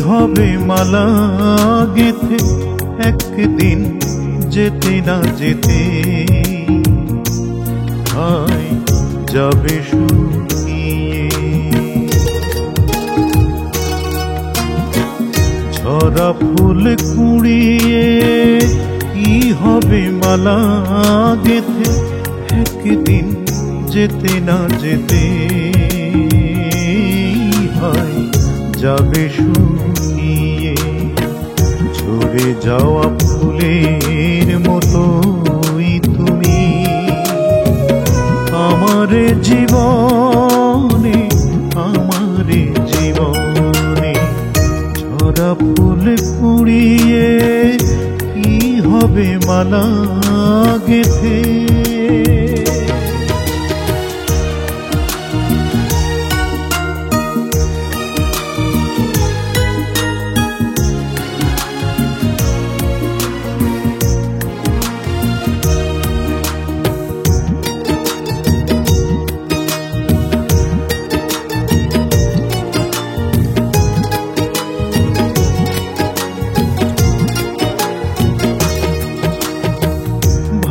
হবে মালা গেথে একদিন যেতে না যেতে হায় যাবে শুকিয়ে। ঝরা ফুল কুড়িয়ে কি হবে মালা গেথে একদিন যেতে না যেতে হায় যাবে শুকিয়ে। ঝরে যাওয়া ফুলের মতোই তুমি আমার জীবনে, আমার জীবনে। ঝরা ফুল কুড়িয়ে কি হবে মালা গেথে।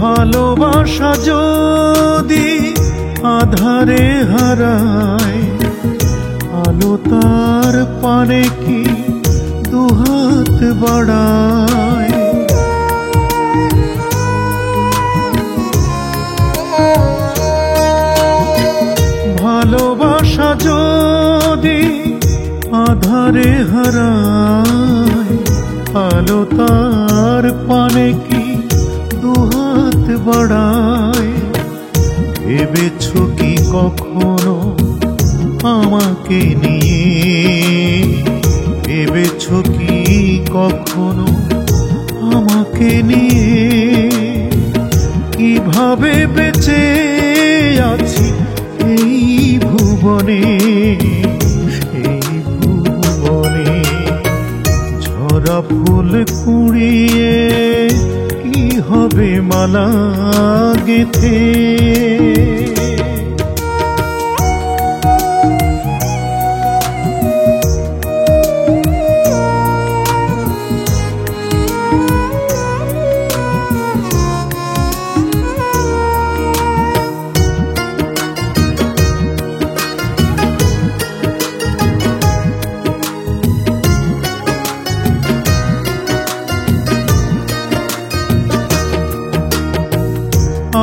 ভালোবাসা যদি আধারে হারায় আলো তার পানে কি দুহাত বাড়ায়। ভালোবাসা যদি আধারে হারায় আলো তার পানে কি দুহাত বাড়ায়। ভেবেছো কি কখনো আমাকে নিয়ে, ভেবেছো কি কখনো আমাকে নিয়ে কিভাবে বেঁচে আছি এই ভুবনে, এই ভুবনে। ঝরা ফুল কুড়িয়ে কি হবে মালা গেথে।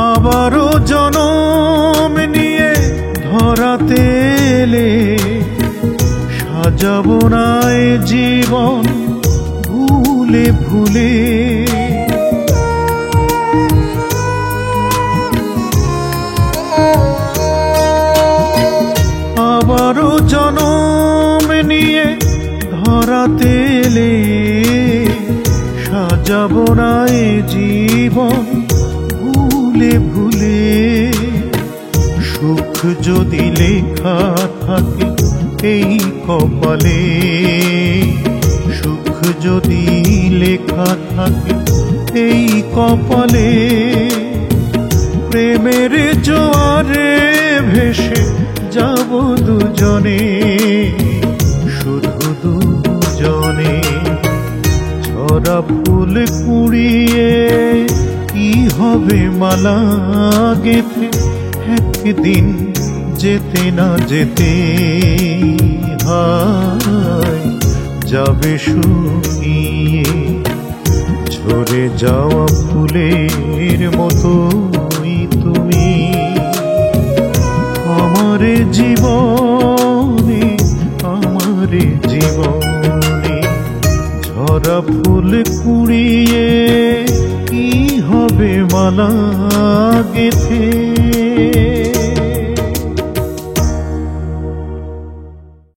আবারও জনম নিয়ে ধরাতে এলে সাজাবো না এ জীবন ভুলে ভুলে। আবারও জনম নিয়ে ধরাতে এলে সাজাবো না এ জীবন ভুলে ভুলে। সুখ যদি লেখা থাকে এই কপালে, সুখ যদি লেখা থাকে এই কপালে, প্রেমের জোয়ারে ভেসে যাব দুজনে, শুধু দুজনে। ঝরা ফুল কুড়িয়ে কি হবে মালা গেথে একদিন যেতে না যেতে হায় যাবে শুকিয়ে। ঝরে যাওয়া ফুলের মতোই তুমি আমার জীবনে, আমার জীবনে। ঝরা ফুল কুড়িয়ে কি হবে মালা গেথে।